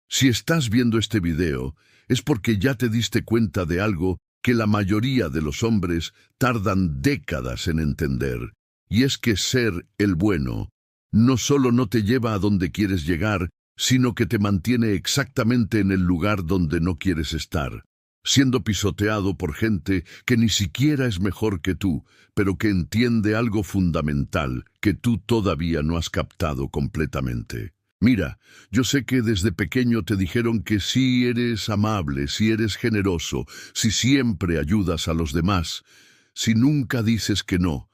Si estás viendo este video, es porque ya te diste cuenta de algo que la mayoría de los hombres tardan décadas en entender, y es que ser el bueno no solo no te lleva a donde quieres llegar, sino que te mantiene exactamente en el lugar donde no quieres estar, siendo pisoteado por gente que ni siquiera es mejor que tú, pero que entiende algo fundamental que tú todavía no has captado completamente. Mira, yo sé que desde pequeño te dijeron que si eres amable, si eres generoso, si siempre ayudas a los demás, si nunca dices que no,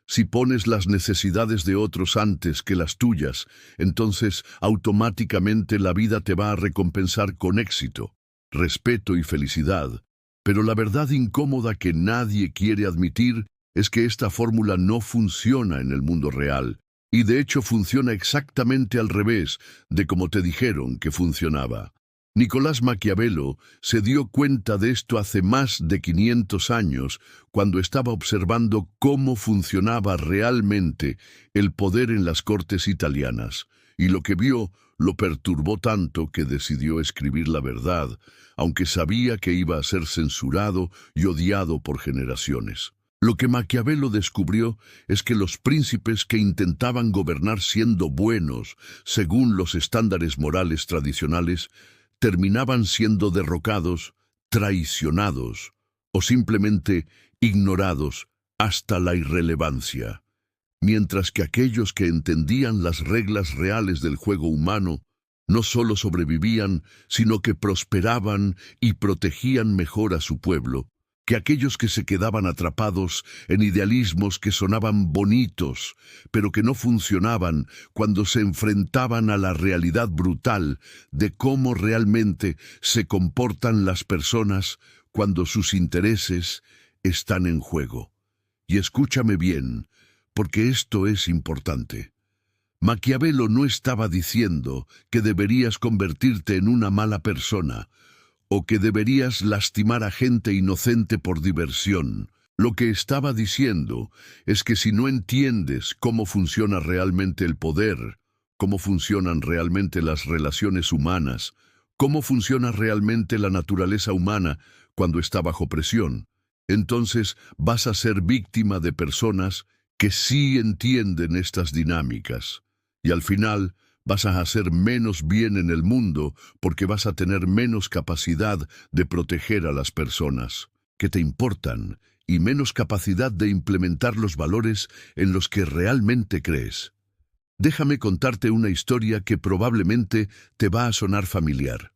si pones las necesidades de otros antes que las tuyas, entonces automáticamente la vida te va a recompensar con éxito, respeto y felicidad. Pero la verdad incómoda que nadie quiere admitir es que esta fórmula no funciona en el mundo real. Y de hecho funciona exactamente al revés de como te dijeron que funcionaba. Nicolás Maquiavelo se dio cuenta de esto hace más de 500 años, cuando estaba observando cómo funcionaba realmente el poder en las cortes italianas, y lo que vio lo perturbó tanto que decidió escribir la verdad, aunque sabía que iba a ser censurado y odiado por generaciones. Lo que Maquiavelo descubrió es que los príncipes que intentaban gobernar siendo buenos, según los estándares morales tradicionales, terminaban siendo derrocados, traicionados o simplemente ignorados hasta la irrelevancia, mientras que aquellos que entendían las reglas reales del juego humano no solo sobrevivían, sino que prosperaban y protegían mejor a su pueblo, que aquellos que se quedaban atrapados en idealismos que sonaban bonitos, pero que no funcionaban cuando se enfrentaban a la realidad brutal de cómo realmente se comportan las personas cuando sus intereses están en juego. Y escúchame bien, porque esto es importante. Maquiavelo no estaba diciendo que deberías convertirte en una mala persona, o que deberías lastimar a gente inocente por diversión. Lo que estaba diciendo es que si no entiendes cómo funciona realmente el poder, cómo funcionan realmente las relaciones humanas, cómo funciona realmente la naturaleza humana cuando está bajo presión, entonces vas a ser víctima de personas que sí entienden estas dinámicas. Y al final vas a hacer menos bien en el mundo porque vas a tener menos capacidad de proteger a las personas que te importan y menos capacidad de implementar los valores en los que realmente crees. Déjame contarte una historia que probablemente te va a sonar familiar.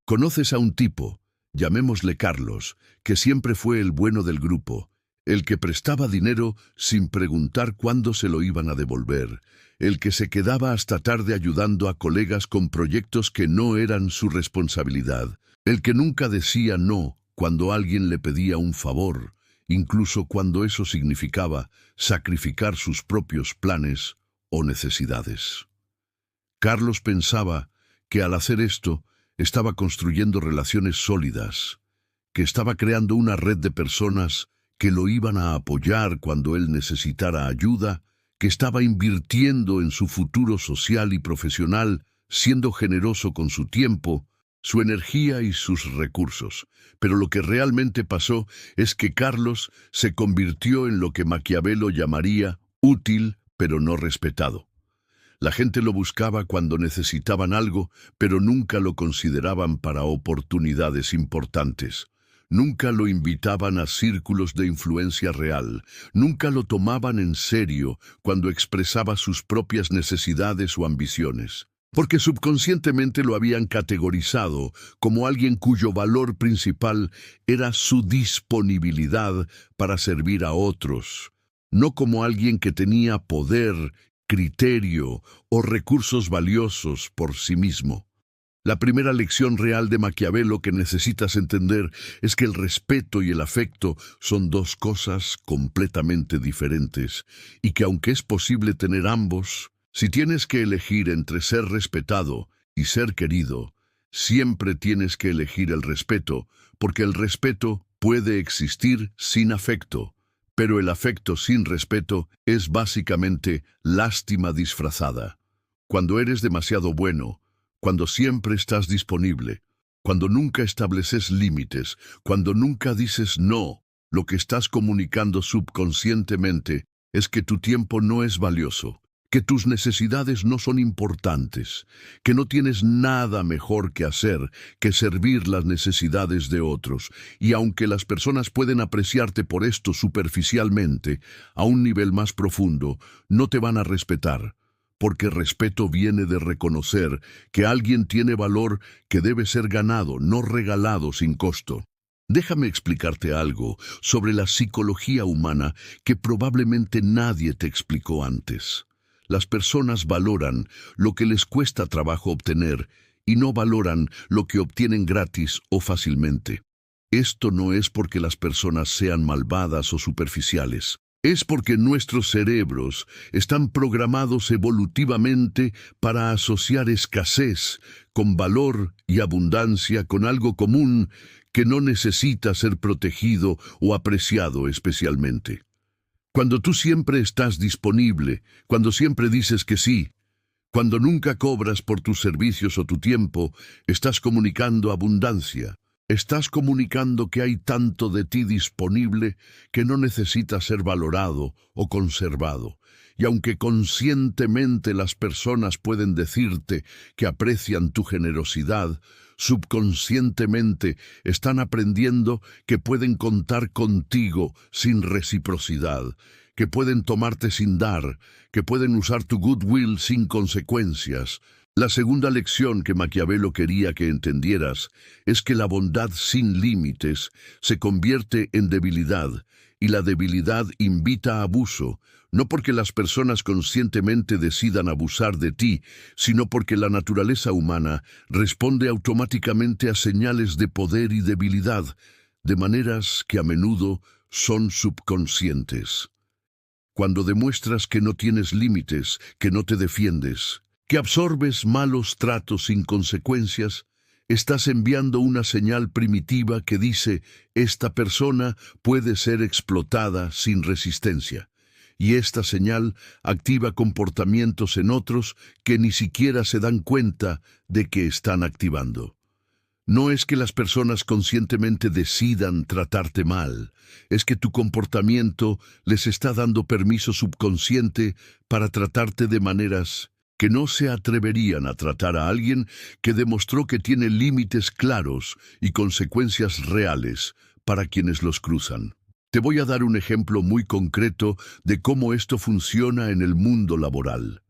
Conoces a un tipo, llamémosle Carlos, que siempre fue el bueno del grupo, el que prestaba dinero sin preguntar cuándo se lo iban a devolver, el que se quedaba hasta tarde ayudando a colegas con proyectos que no eran su responsabilidad, el que nunca decía no cuando alguien le pedía un favor, incluso cuando eso significaba sacrificar sus propios planes o necesidades. Carlos pensaba que al hacer esto estaba construyendo relaciones sólidas, que estaba creando una red de personas que lo iban a apoyar cuando él necesitara ayuda, que estaba invirtiendo en su futuro social y profesional, siendo generoso con su tiempo, su energía y sus recursos. Pero lo que realmente pasó es que Carlos se convirtió en lo que Maquiavelo llamaría útil pero no respetado. La gente lo buscaba cuando necesitaban algo, pero nunca lo consideraban para oportunidades importantes. Nunca lo invitaban a círculos de influencia real, nunca lo tomaban en serio cuando expresaba sus propias necesidades o ambiciones, porque subconscientemente lo habían categorizado como alguien cuyo valor principal era su disponibilidad para servir a otros, no como alguien que tenía poder, criterio o recursos valiosos por sí mismo. La primera lección real de Maquiavelo que necesitas entender es que el respeto y el afecto son dos cosas completamente diferentes, y que aunque es posible tener ambos, si tienes que elegir entre ser respetado y ser querido, siempre tienes que elegir el respeto, porque el respeto puede existir sin afecto, pero el afecto sin respeto es básicamente lástima disfrazada. Cuando eres demasiado bueno, Cuando siempre estás disponible, cuando nunca estableces límites, cuando nunca dices no, lo que estás comunicando subconscientemente es que tu tiempo no es valioso, que tus necesidades no son importantes, que no tienes nada mejor que hacer que servir las necesidades de otros. Y aunque las personas pueden apreciarte por esto superficialmente, a un nivel más profundo, no te van a respetar. Porque respeto viene de reconocer que alguien tiene valor que debe ser ganado, no regalado sin costo. Déjame explicarte algo sobre la psicología humana que probablemente nadie te explicó antes. Las personas valoran lo que les cuesta trabajo obtener y no valoran lo que obtienen gratis o fácilmente. Esto no es porque las personas sean malvadas o superficiales. Es porque nuestros cerebros están programados evolutivamente para asociar escasez con valor y abundancia con algo común que no necesita ser protegido o apreciado especialmente. Cuando tú siempre estás disponible, cuando siempre dices que sí, cuando nunca cobras por tus servicios o tu tiempo, estás comunicando abundancia. Estás comunicando que hay tanto de ti disponible que no necesita ser valorado o conservado. Y aunque conscientemente las personas pueden decirte que aprecian tu generosidad, subconscientemente están aprendiendo que pueden contar contigo sin reciprocidad, que pueden tomarte sin dar, que pueden usar tu goodwill sin consecuencias. La segunda lección que Maquiavelo quería que entendieras es que la bondad sin límites se convierte en debilidad, y la debilidad invita a abuso, no porque las personas conscientemente decidan abusar de ti, sino porque la naturaleza humana responde automáticamente a señales de poder y debilidad, de maneras que a menudo son subconscientes. Cuando demuestras que no tienes límites, que no te defiendes, que absorbes malos tratos sin consecuencias, estás enviando una señal primitiva que dice: esta persona puede ser explotada sin resistencia. Y esta señal activa comportamientos en otros que ni siquiera se dan cuenta de que están activando. No es que las personas conscientemente decidan tratarte mal, es que tu comportamiento les está dando permiso subconsciente para tratarte de maneras que no se atreverían a tratar a alguien que demostró que tiene límites claros y consecuencias reales para quienes los cruzan. Te voy a dar un ejemplo muy concreto de cómo esto funciona en el mundo laboral.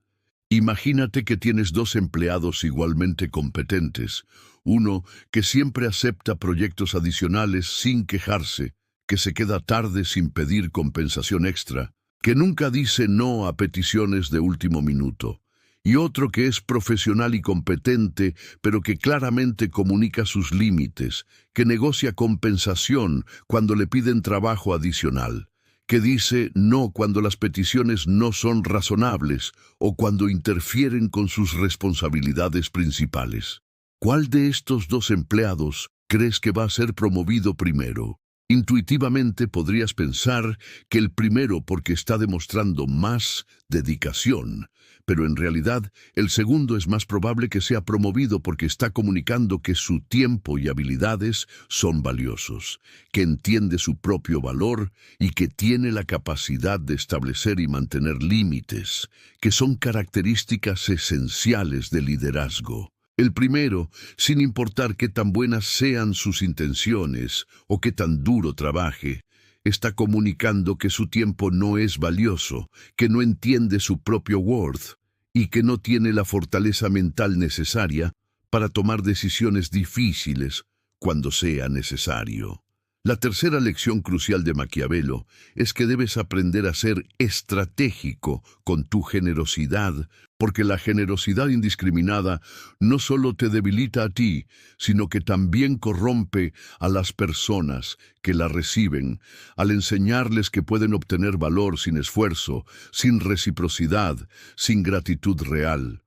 Imagínate que tienes dos empleados igualmente competentes, uno que siempre acepta proyectos adicionales sin quejarse, que se queda tarde sin pedir compensación extra, que nunca dice no a peticiones de último minuto, y otro que es profesional y competente, pero que claramente comunica sus límites, que negocia compensación cuando le piden trabajo adicional, que dice no cuando las peticiones no son razonables o cuando interfieren con sus responsabilidades principales. ¿Cuál de estos dos empleados crees que va a ser promovido primero? Intuitivamente podrías pensar que el primero porque está demostrando más dedicación, pero en realidad el segundo es más probable que sea promovido porque está comunicando que su tiempo y habilidades son valiosos, que entiende su propio valor y que tiene la capacidad de establecer y mantener límites, que son características esenciales del liderazgo. El primero, sin importar qué tan buenas sean sus intenciones o qué tan duro trabaje, está comunicando que su tiempo no es valioso, que no entiende su propio worth y que no tiene la fortaleza mental necesaria para tomar decisiones difíciles cuando sea necesario. La tercera lección crucial de Maquiavelo es que debes aprender a ser estratégico con tu generosidad, porque la generosidad indiscriminada no solo te debilita a ti, sino que también corrompe a las personas que la reciben, al enseñarles que pueden obtener valor sin esfuerzo, sin reciprocidad, sin gratitud real.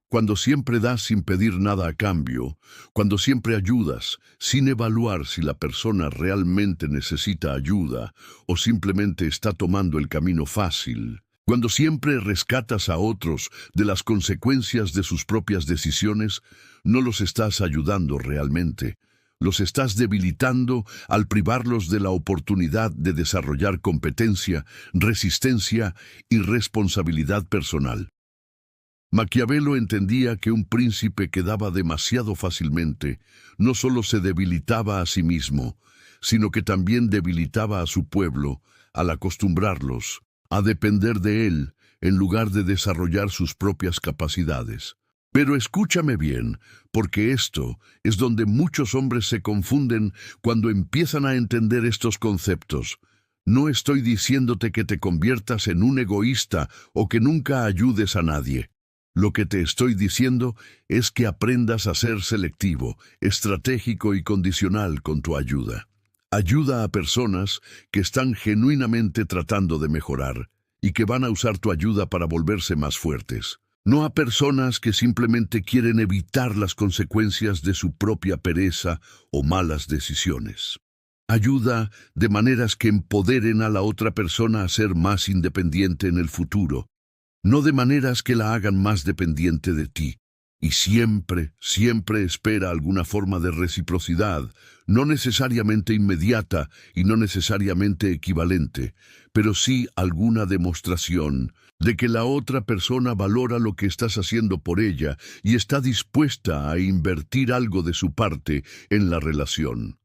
Cuando siempre das sin pedir nada a cambio, cuando siempre ayudas sin evaluar si la persona realmente necesita ayuda o simplemente está tomando el camino fácil, Cuando siempre rescatas a otros de las consecuencias de sus propias decisiones, no los estás ayudando realmente. Los estás debilitando al privarlos de la oportunidad de desarrollar competencia, resistencia y responsabilidad personal. Maquiavelo entendía que un príncipe que daba demasiado fácilmente no solo se debilitaba a sí mismo, sino que también debilitaba a su pueblo al acostumbrarlos a depender de él en lugar de desarrollar sus propias capacidades. Pero escúchame bien, porque esto es donde muchos hombres se confunden cuando empiezan a entender estos conceptos. No estoy diciéndote que te conviertas en un egoísta o que nunca ayudes a nadie. Lo que te estoy diciendo es que aprendas a ser selectivo, estratégico y condicional con tu ayuda. Ayuda a personas que están genuinamente tratando de mejorar y que van a usar tu ayuda para volverse más fuertes. No a personas que simplemente quieren evitar las consecuencias de su propia pereza o malas decisiones. Ayuda de maneras que empoderen a la otra persona a ser más independiente en el futuro, no de maneras que la hagan más dependiente de ti. Y siempre, siempre espera alguna forma de reciprocidad, no necesariamente inmediata y no necesariamente equivalente, pero sí alguna demostración de que la otra persona valora lo que estás haciendo por ella y está dispuesta a invertir algo de su parte en la relación.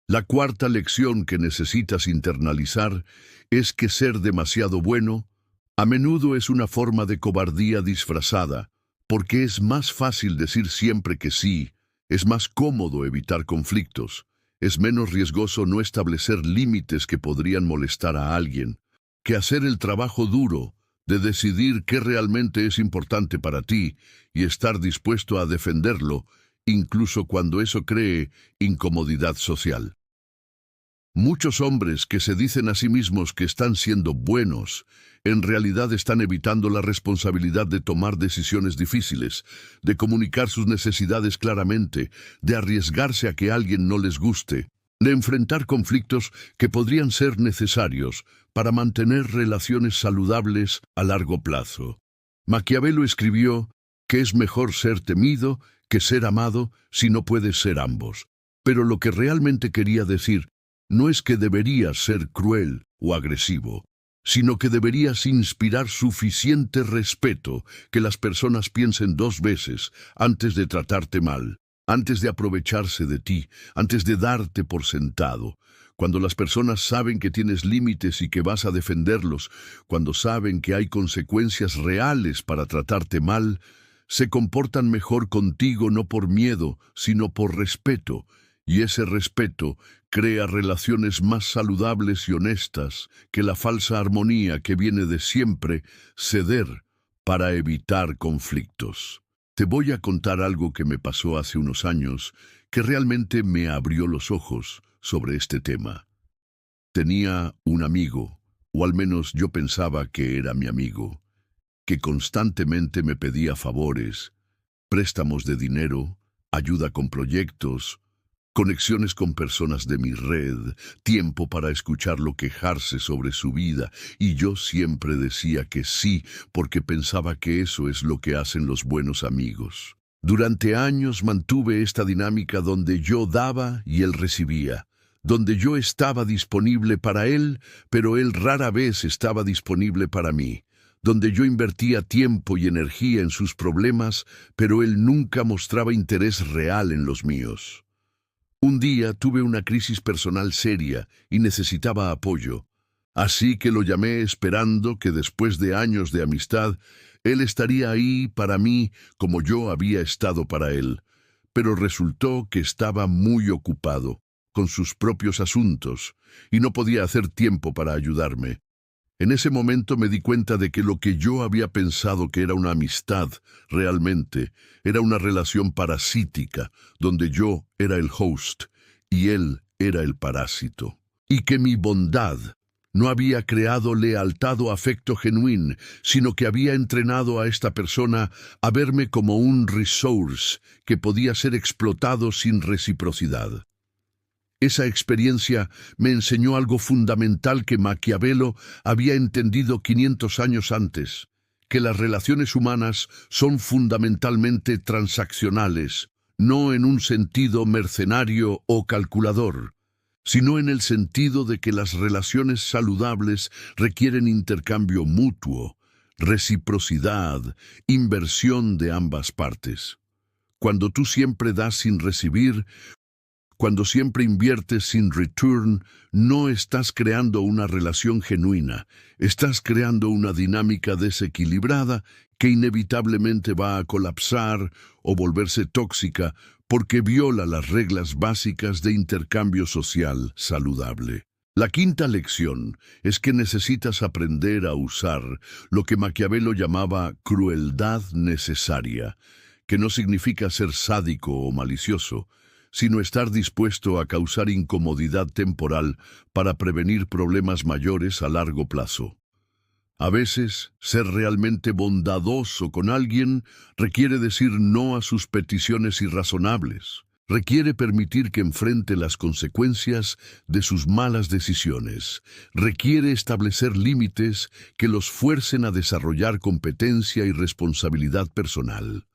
La cuarta lección que necesitas internalizar es que ser demasiado bueno a menudo es una forma de cobardía disfrazada, porque es más fácil decir siempre que sí, es más cómodo evitar conflictos, es menos riesgoso no establecer límites que podrían molestar a alguien, que hacer el trabajo duro de decidir qué realmente es importante para ti y estar dispuesto a defenderlo, incluso cuando eso cree incomodidad social. Muchos hombres que se dicen a sí mismos que están siendo buenos, en realidad están evitando la responsabilidad de tomar decisiones difíciles, de comunicar sus necesidades claramente, de arriesgarse a que alguien no les guste, de enfrentar conflictos que podrían ser necesarios para mantener relaciones saludables a largo plazo. Maquiavelo escribió que es mejor ser temido que ser amado si no puedes ser ambos. Pero lo que realmente quería decir no es que deberías ser cruel o agresivo, sino que deberías inspirar suficiente respeto que las personas piensen dos veces antes de tratarte mal, antes de aprovecharse de ti, antes de darte por sentado. Cuando las personas saben que tienes límites y que vas a defenderlos, cuando saben que hay consecuencias reales para tratarte mal, se comportan mejor contigo no por miedo, sino por respeto. Y ese respeto crea relaciones más saludables y honestas que la falsa armonía que viene de siempre ceder para evitar conflictos. Te voy a contar algo que me pasó hace unos años que realmente me abrió los ojos sobre este tema. Tenía un amigo, o al menos yo pensaba que era mi amigo, que constantemente me pedía favores, préstamos de dinero, ayuda con proyectos, conexiones con personas de mi red, tiempo para escucharlo quejarse sobre su vida, y yo siempre decía que sí, porque pensaba que eso es lo que hacen los buenos amigos. Durante años mantuve esta dinámica donde yo daba y él recibía, donde yo estaba disponible para él, pero él rara vez estaba disponible para mí, donde yo invertía tiempo y energía en sus problemas, pero él nunca mostraba interés real en los míos. Un día tuve una crisis personal seria y necesitaba apoyo, así que lo llamé esperando que después de años de amistad, él estaría ahí para mí como yo había estado para él, pero resultó que estaba muy ocupado con sus propios asuntos y no podía hacer tiempo para ayudarme. En ese momento me di cuenta de que lo que yo había pensado que era una amistad, realmente era una relación parasítica, donde yo era el host y él era el parásito. Y que mi bondad no había creado lealtad o afecto genuino, sino que había entrenado a esta persona a verme como un resource que podía ser explotado sin reciprocidad. Esa experiencia me enseñó algo fundamental que Maquiavelo había entendido 500 años antes, que las relaciones humanas son fundamentalmente transaccionales, no en un sentido mercenario o calculador, sino en el sentido de que las relaciones saludables requieren intercambio mutuo, reciprocidad, inversión de ambas partes. Cuando tú siempre das sin recibir, cuando siempre inviertes sin return, no estás creando una relación genuina, estás creando una dinámica desequilibrada que inevitablemente va a colapsar o volverse tóxica porque viola las reglas básicas de intercambio social saludable. La quinta lección es que necesitas aprender a usar lo que Maquiavelo llamaba crueldad necesaria, que no significa ser sádico o malicioso, sino estar dispuesto a causar incomodidad temporal para prevenir problemas mayores a largo plazo. A veces, ser realmente bondadoso con alguien requiere decir no a sus peticiones irrazonables. Requiere permitir que enfrente las consecuencias de sus malas decisiones. Requiere establecer límites que los fuercen a desarrollar competencia y responsabilidad personal.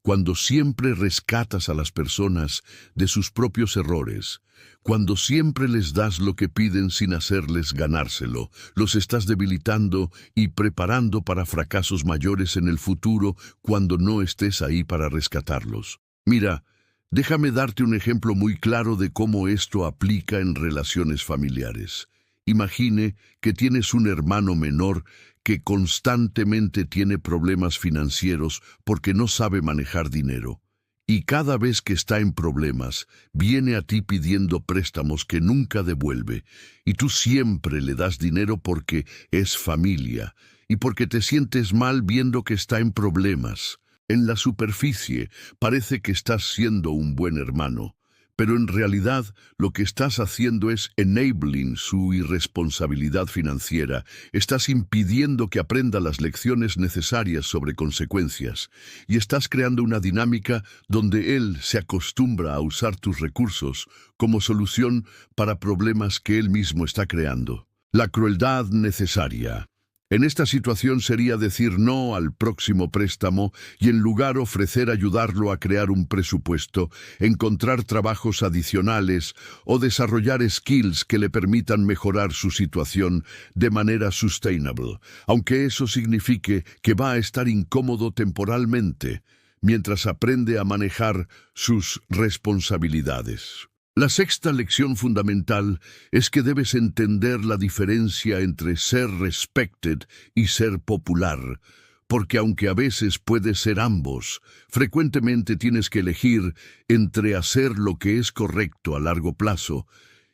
Cuando siempre rescatas a las personas de sus propios errores, cuando siempre les das lo que piden sin hacerles ganárselo, los estás debilitando y preparando para fracasos mayores en el futuro cuando no estés ahí para rescatarlos. Mira, déjame darte un ejemplo muy claro de cómo esto aplica en relaciones familiares. Imagine que tienes un hermano menor que constantemente tiene problemas financieros porque no sabe manejar dinero. Y cada vez que está en problemas, viene a ti pidiendo préstamos que nunca devuelve, y tú siempre le das dinero porque es familia, y porque te sientes mal viendo que está en problemas. En la superficie parece que estás siendo un buen hermano, pero en realidad lo que estás haciendo es enabling su irresponsabilidad financiera. Estás impidiendo que aprenda las lecciones necesarias sobre consecuencias y estás creando una dinámica donde él se acostumbra a usar tus recursos como solución para problemas que él mismo está creando. La crueldad necesaria. En esta situación sería decir no al próximo préstamo y en lugar ofrecer ayudarlo a crear un presupuesto, encontrar trabajos adicionales o desarrollar skills que le permitan mejorar su situación de manera sustainable, aunque eso signifique que va a estar incómodo temporalmente mientras aprende a manejar sus responsabilidades. La sexta lección fundamental es que debes entender la diferencia entre ser respected y ser popular, porque aunque a veces puedes ser ambos, frecuentemente tienes que elegir entre hacer lo que es correcto a largo plazo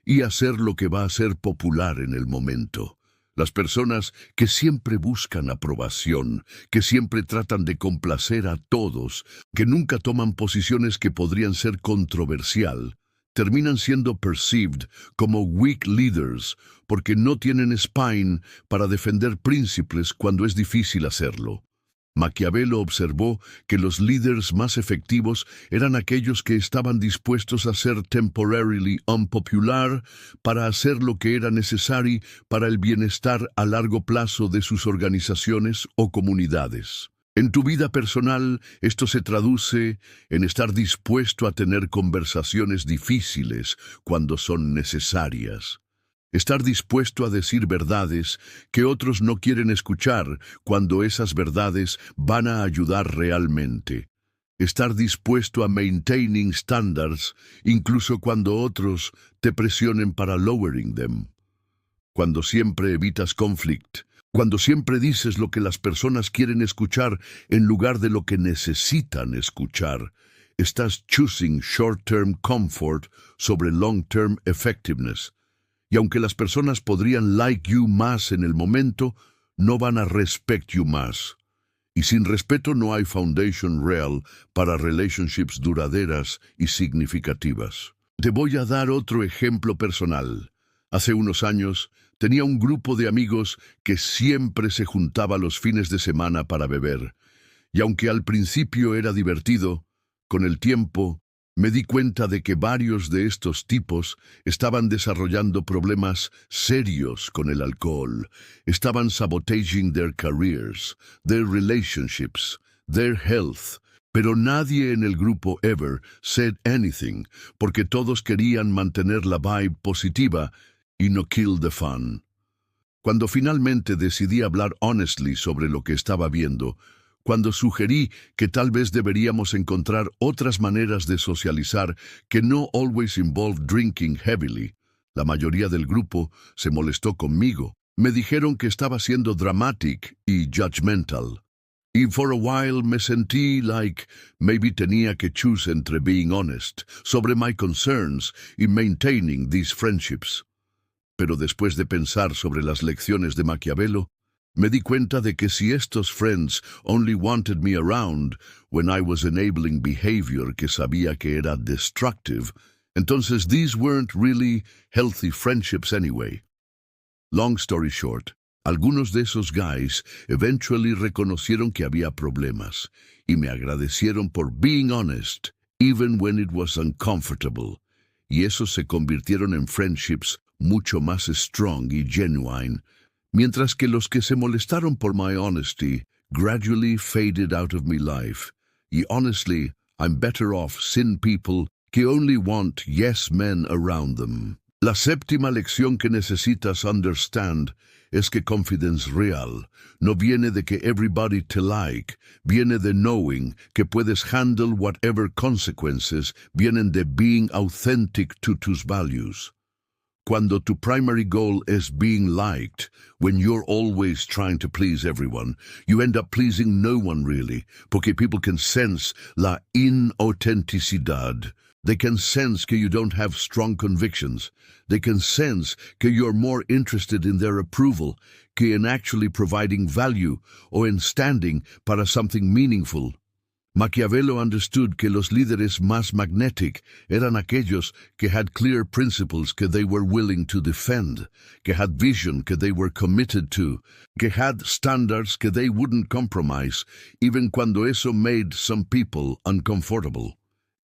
y hacer lo que va a ser popular en el momento. Las personas que siempre buscan aprobación, que siempre tratan de complacer a todos, que nunca toman posiciones que podrían ser controversial, terminan siendo perceived como weak leaders porque no tienen spine para defender príncipes cuando es difícil hacerlo. Maquiavelo observó que los líderes más efectivos eran aquellos que estaban dispuestos a ser temporarily unpopular para hacer lo que era necesario para el bienestar a largo plazo de sus organizaciones o comunidades. En tu vida personal, esto se traduce en estar dispuesto a tener conversaciones difíciles cuando son necesarias. Estar dispuesto a decir verdades que otros no quieren escuchar cuando esas verdades van a ayudar realmente. Estar dispuesto a maintaining standards incluso cuando otros te presionen para lowering them. Cuando siempre evitas conflict. Cuando siempre dices lo que las personas quieren escuchar en lugar de lo que necesitan escuchar, estás choosing short-term comfort sobre long-term effectiveness. Y aunque las personas podrían like you más en el momento, no van a respect you más. Y sin respeto no hay foundation real para relationships duraderas y significativas. Te voy a dar otro ejemplo personal. Hace unos años, tenía un grupo de amigos que siempre se juntaba los fines de semana para beber, y aunque al principio era divertido, con el tiempo Me di cuenta de que varios de estos tipos estaban desarrollando problemas serios con el alcohol. Estaban sabotaging their careers, their relationships, their health. Pero nadie en el grupo ever said anything, porque todos querían mantener la vibe positiva y no kill the fun. Cuando finalmente decidí hablar honestly sobre lo que estaba viendo, cuando sugerí que tal vez deberíamos encontrar otras maneras de socializar que no always involve drinking heavily, la mayoría del grupo se molestó conmigo. Me dijeron que estaba siendo dramatic y judgmental. Y for a while me sentí like maybe tenía que choose entre being honest sobre my concerns y maintaining these friendships. Pero después de pensar sobre las lecciones de Maquiavelo, me di cuenta de que si estos friends only wanted me around when I was enabling behavior que sabía que era destructive, entonces these weren't really healthy friendships anyway. Long story short, algunos de esos guys eventually reconocieron que había problemas y me agradecieron por being honest, even when it was uncomfortable. Y esos se convirtieron en friendships mucho más strong y genuine, mientras que los que se molestaron por my honesty gradually faded out of my life. Y honestly, I'm better off sin people que only want yes men around them. La séptima lección que necesitas understand es que confidence real no viene de que everybody te like, viene de knowing que puedes handle whatever consequences vienen de being authentic to tus values. Cuando tu primary goal is being liked, when you're always trying to please everyone, you end up pleasing no one really, porque people can sense la inautenticidad. They can sense que you don't have strong convictions. They can sense que you're more interested in their approval que in actually providing value or in standing para something meaningful. Maquiavelo understood que los líderes más magnetic eran aquellos que had clear principles que they were willing to defend, que had vision que they were committed to, que had standards que they wouldn't compromise, even cuando eso made some people uncomfortable.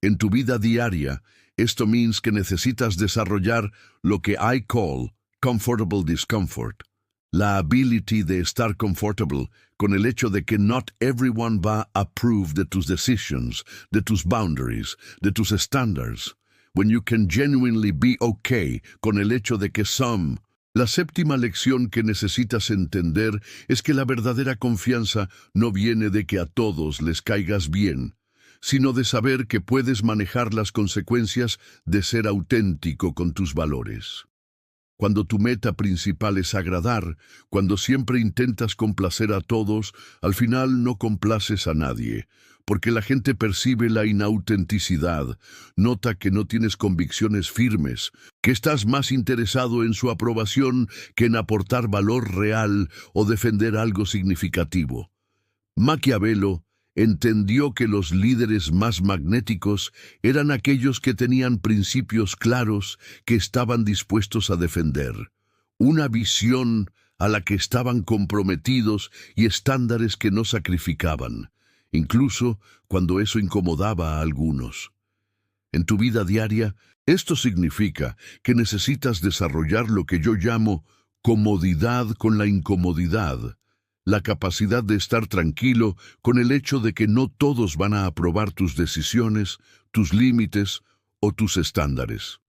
En tu vida diaria, esto means que necesitas desarrollar lo que I call comfortable discomfort. La ability de estar comfortable con el hecho de que not everyone va a approve de tus decisions, de tus boundaries, de tus standards. When you can genuinely be okay con el hecho de que some. La séptima lección que necesitas entender es que la verdadera confianza no viene de que a todos les caigas bien, sino de saber que puedes manejar las consecuencias de ser auténtico con tus valores. Cuando tu meta principal es agradar, cuando siempre intentas complacer a todos, al final no complaces a nadie, porque la gente percibe la inautenticidad, nota que no tienes convicciones firmes, que estás más interesado en su aprobación que en aportar valor real o defender algo significativo. Maquiavelo entendió que los líderes más magnéticos eran aquellos que tenían principios claros que estaban dispuestos a defender, una visión a la que estaban comprometidos y estándares que no sacrificaban, incluso cuando eso incomodaba a algunos. En tu vida diaria, esto significa que necesitas desarrollar lo que yo llamo comodidad con la incomodidad, la capacidad de estar tranquilo con el hecho de que no todos van a aprobar tus decisiones, tus límites o tus estándares.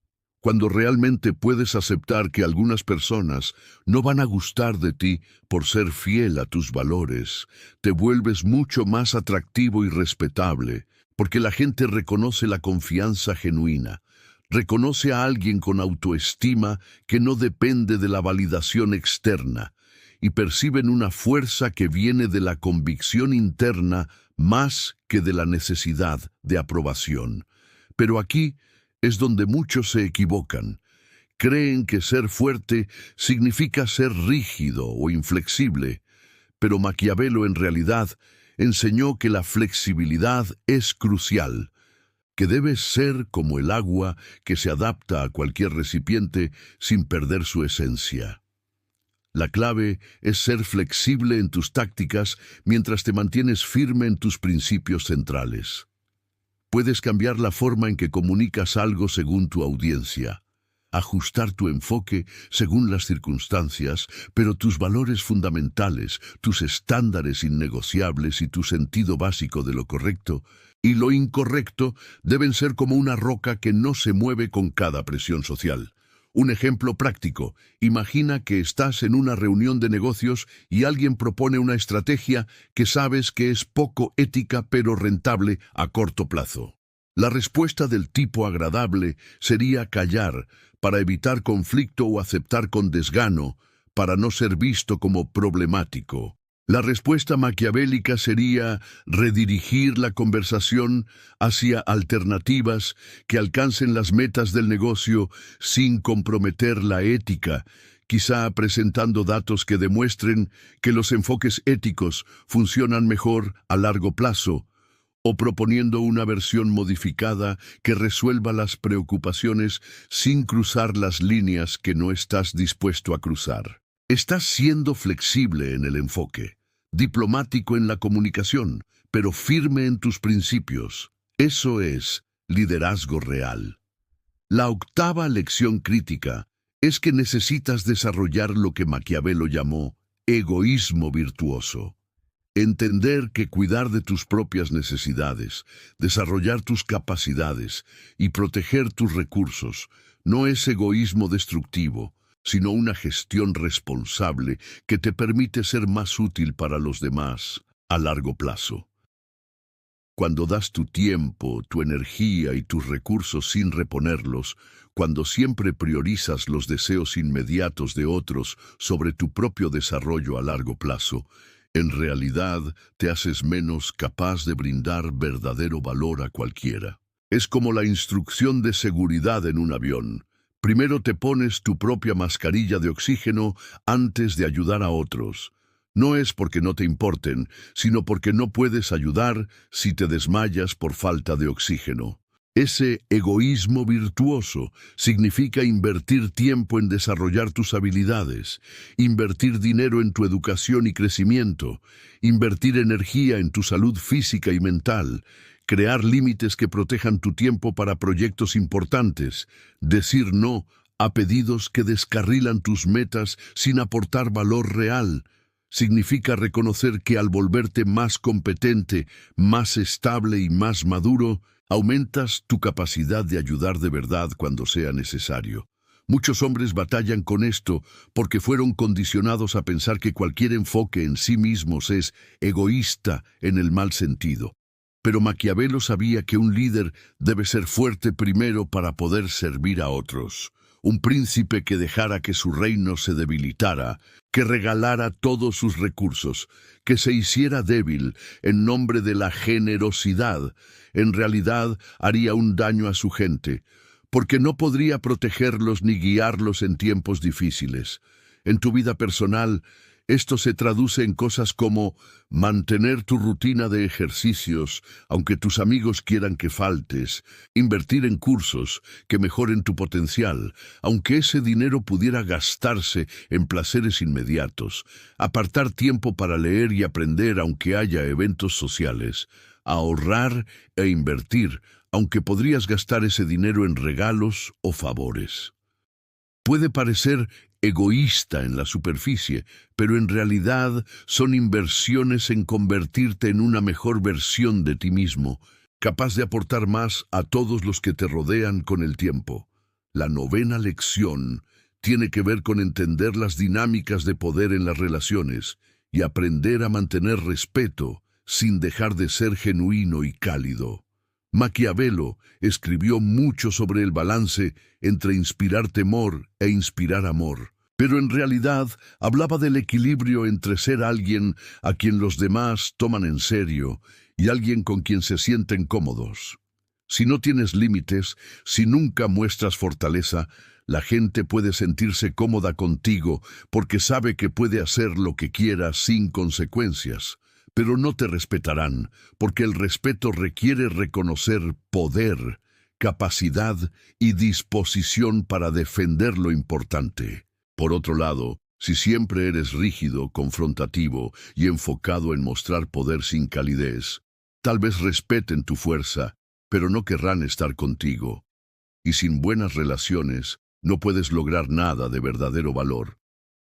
Cuando realmente puedes aceptar que algunas personas no van a gustar de ti por ser fiel a tus valores, te vuelves mucho más atractivo y respetable, porque la gente reconoce la confianza genuina, reconoce a alguien con autoestima que no depende de la validación externa, y perciben una fuerza que viene de la convicción interna más que de la necesidad de aprobación. Pero aquí es donde muchos se equivocan. Creen que ser fuerte significa ser rígido o inflexible, pero Maquiavelo en realidad enseñó que la flexibilidad es crucial, que debes ser como el agua que se adapta a cualquier recipiente sin perder su esencia. La clave es ser flexible en tus tácticas mientras te mantienes firme en tus principios centrales. Puedes cambiar la forma en que comunicas algo según tu audiencia, ajustar tu enfoque según las circunstancias, pero tus valores fundamentales, tus estándares innegociables y tu sentido básico de lo correcto y lo incorrecto deben ser como una roca que no se mueve con cada presión social. Un ejemplo práctico: imagina que estás en una reunión de negocios y alguien propone una estrategia que sabes que es poco ética pero rentable a corto plazo. La respuesta del tipo agradable sería callar para evitar conflicto o aceptar con desgano para no ser visto como problemático. La respuesta maquiavélica sería redirigir la conversación hacia alternativas que alcancen las metas del negocio sin comprometer la ética, quizá presentando datos que demuestren que los enfoques éticos funcionan mejor a largo plazo, o proponiendo una versión modificada que resuelva las preocupaciones sin cruzar las líneas que no estás dispuesto a cruzar. Estás siendo flexible en el enfoque, diplomático en la comunicación, pero firme en tus principios. Eso es liderazgo real. La octava lección crítica es que necesitas desarrollar lo que Maquiavelo llamó egoísmo virtuoso. Entender que cuidar de tus propias necesidades, desarrollar tus capacidades y proteger tus recursos no es egoísmo destructivo, sino una gestión responsable que te permite ser más útil para los demás a largo plazo. Cuando das tu tiempo, tu energía y tus recursos sin reponerlos, cuando siempre priorizas los deseos inmediatos de otros sobre tu propio desarrollo a largo plazo, en realidad te haces menos capaz de brindar verdadero valor a cualquiera. Es como la instrucción de seguridad en un avión. Primero te pones tu propia mascarilla de oxígeno antes de ayudar a otros. No es porque no te importen, sino porque no puedes ayudar si te desmayas por falta de oxígeno. Ese egoísmo virtuoso significa invertir tiempo en desarrollar tus habilidades, invertir dinero en tu educación y crecimiento, invertir energía en tu salud física y mental, crear límites que protejan tu tiempo para proyectos importantes, decir no a pedidos que descarrilan tus metas sin aportar valor real. Significa reconocer que al volverte más competente, más estable y más maduro, aumentas tu capacidad de ayudar de verdad cuando sea necesario. Muchos hombres batallan con esto porque fueron condicionados a pensar que cualquier enfoque en sí mismos es egoísta en el mal sentido. Pero Maquiavelo sabía que un líder debe ser fuerte primero para poder servir a otros. Un príncipe que dejara que su reino se debilitara, que regalara todos sus recursos, que se hiciera débil en nombre de la generosidad, en realidad haría un daño a su gente, porque no podría protegerlos ni guiarlos en tiempos difíciles. En tu vida personal, esto se traduce en cosas como mantener tu rutina de ejercicios, aunque tus amigos quieran que faltes, invertir en cursos que mejoren tu potencial, aunque ese dinero pudiera gastarse en placeres inmediatos, apartar tiempo para leer y aprender aunque haya eventos sociales, ahorrar e invertir, aunque podrías gastar ese dinero en regalos o favores. Puede parecer egoísta en la superficie, pero en realidad son inversiones en convertirte en una mejor versión de ti mismo, capaz de aportar más a todos los que te rodean con el tiempo. La novena lección tiene que ver con entender las dinámicas de poder en las relaciones y aprender a mantener respeto sin dejar de ser genuino y cálido. Maquiavelo escribió mucho sobre el balance entre inspirar temor e inspirar amor, pero en realidad hablaba del equilibrio entre ser alguien a quien los demás toman en serio y alguien con quien se sienten cómodos. Si no tienes límites, si nunca muestras fortaleza, la gente puede sentirse cómoda contigo porque sabe que puede hacer lo que quiera sin consecuencias. Pero no te respetarán, porque el respeto requiere reconocer poder, capacidad y disposición para defender lo importante. Por otro lado, si siempre eres rígido, confrontativo y enfocado en mostrar poder sin calidez, tal vez respeten tu fuerza, pero no querrán estar contigo. Y sin buenas relaciones, no puedes lograr nada de verdadero valor.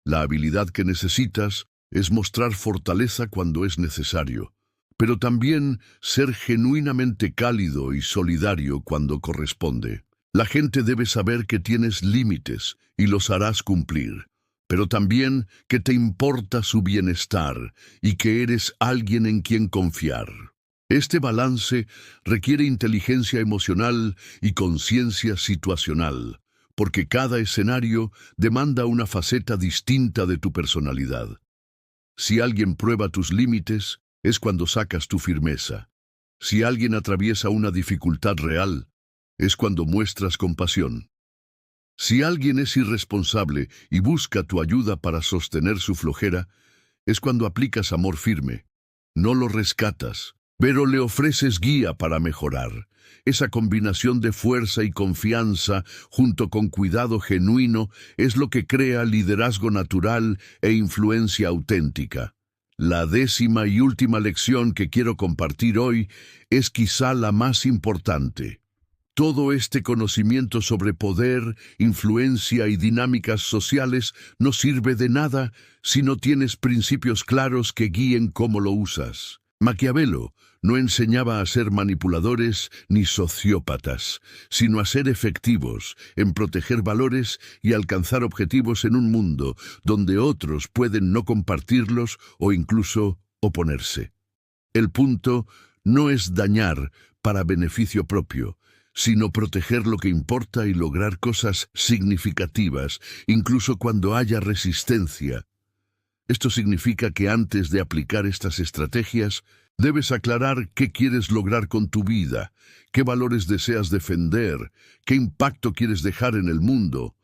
La habilidad que necesitas es mostrar fortaleza cuando es necesario, pero también ser genuinamente cálido y solidario cuando corresponde. La gente debe saber que tienes límites y los harás cumplir, pero también que te importa su bienestar y que eres alguien en quien confiar. Este balance requiere inteligencia emocional y conciencia situacional, porque cada escenario demanda una faceta distinta de tu personalidad. Si alguien prueba tus límites, es cuando sacas tu firmeza. Si alguien atraviesa una dificultad real, es cuando muestras compasión. Si alguien es irresponsable y busca tu ayuda para sostener su flojera, es cuando aplicas amor firme. No lo rescatas, pero le ofreces guía para mejorar. Esa combinación de fuerza y confianza, junto con cuidado genuino, es lo que crea liderazgo natural e influencia auténtica. La 10ª y última lección que quiero compartir hoy es quizá la más importante. Todo este conocimiento sobre poder, influencia y dinámicas sociales no sirve de nada si no tienes principios claros que guíen cómo lo usas. Maquiavelo no enseñaba a ser manipuladores ni sociópatas, sino a ser efectivos en proteger valores y alcanzar objetivos en un mundo donde otros pueden no compartirlos o incluso oponerse. El punto no es dañar para beneficio propio, sino proteger lo que importa y lograr cosas significativas, incluso cuando haya resistencia. Esto significa que antes de aplicar estas estrategias, debes aclarar qué quieres lograr con tu vida, qué valores deseas defender, qué impacto quieres dejar en el mundo.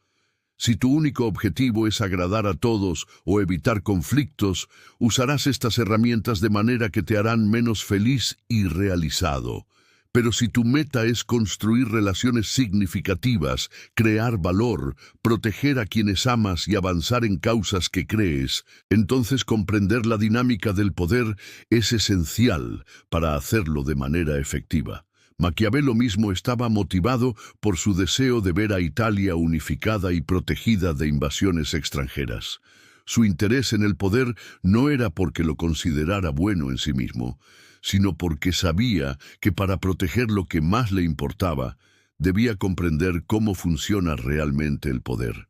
Si tu único objetivo es agradar a todos o evitar conflictos, usarás estas herramientas de manera que te harán menos feliz y realizado. Pero si tu meta es construir relaciones significativas, crear valor, proteger a quienes amas y avanzar en causas que crees, entonces comprender la dinámica del poder es esencial para hacerlo de manera efectiva. Maquiavelo mismo estaba motivado por su deseo de ver a Italia unificada y protegida de invasiones extranjeras. Su interés en el poder no era porque lo considerara bueno en sí mismo, sino porque sabía que para proteger lo que más le importaba, debía comprender cómo funciona realmente el poder.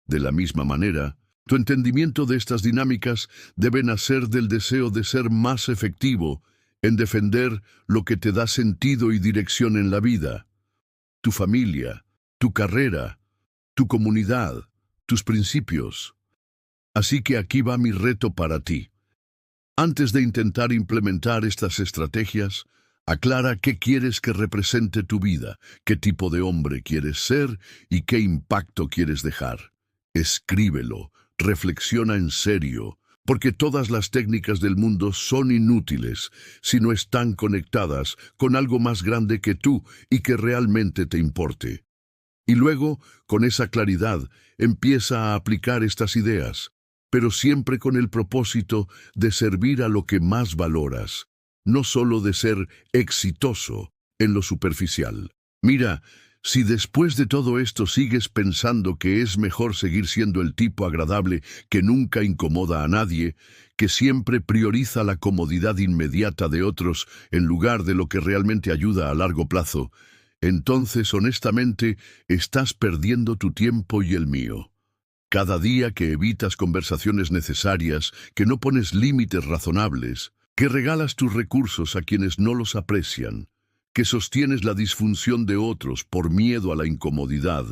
De la misma manera, tu entendimiento de estas dinámicas debe nacer del deseo de ser más efectivo en defender lo que te da sentido y dirección en la vida: tu familia, tu carrera, tu comunidad, tus principios. Así que aquí va mi reto para ti. Antes de intentar implementar estas estrategias, aclara qué quieres que represente tu vida, qué tipo de hombre quieres ser y qué impacto quieres dejar. Escríbelo, reflexiona en serio, porque todas las técnicas del mundo son inútiles si no están conectadas con algo más grande que tú y que realmente te importe. Y luego, con esa claridad, empieza a aplicar estas ideas, pero siempre con el propósito de servir a lo que más valoras, no solo de ser exitoso en lo superficial. Mira, si después de todo esto sigues pensando que es mejor seguir siendo el tipo agradable que nunca incomoda a nadie, que siempre prioriza la comodidad inmediata de otros en lugar de lo que realmente ayuda a largo plazo, entonces honestamente estás perdiendo tu tiempo y el mío. Cada día que evitas conversaciones necesarias, que no pones límites razonables, que regalas tus recursos a quienes no los aprecian, que sostienes la disfunción de otros por miedo a la incomodidad,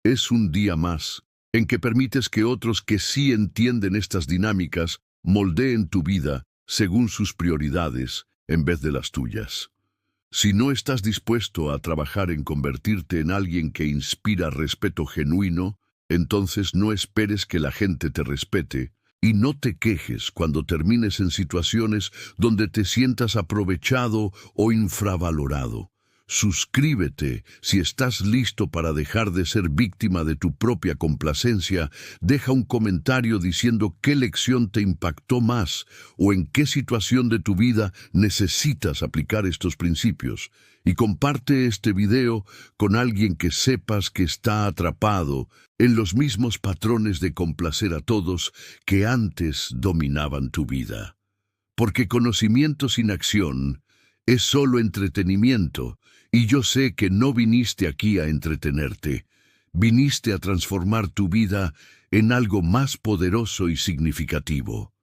es un día más en que permites que otros que sí entienden estas dinámicas moldeen tu vida según sus prioridades en vez de las tuyas. Si no estás dispuesto a trabajar en convertirte en alguien que inspira respeto genuino, entonces no esperes que la gente te respete y no te quejes cuando termines en situaciones donde te sientas aprovechado o infravalorado. Suscríbete si estás listo para dejar de ser víctima de tu propia complacencia. Deja un comentario diciendo qué lección te impactó más o en qué situación de tu vida necesitas aplicar estos principios. Y comparte este video con alguien que sepas que está atrapado en los mismos patrones de complacer a todos que antes dominaban tu vida. Porque conocimiento sin acción es solo entretenimiento, y yo sé que no viniste aquí a entretenerte, viniste a transformar tu vida en algo más poderoso y significativo.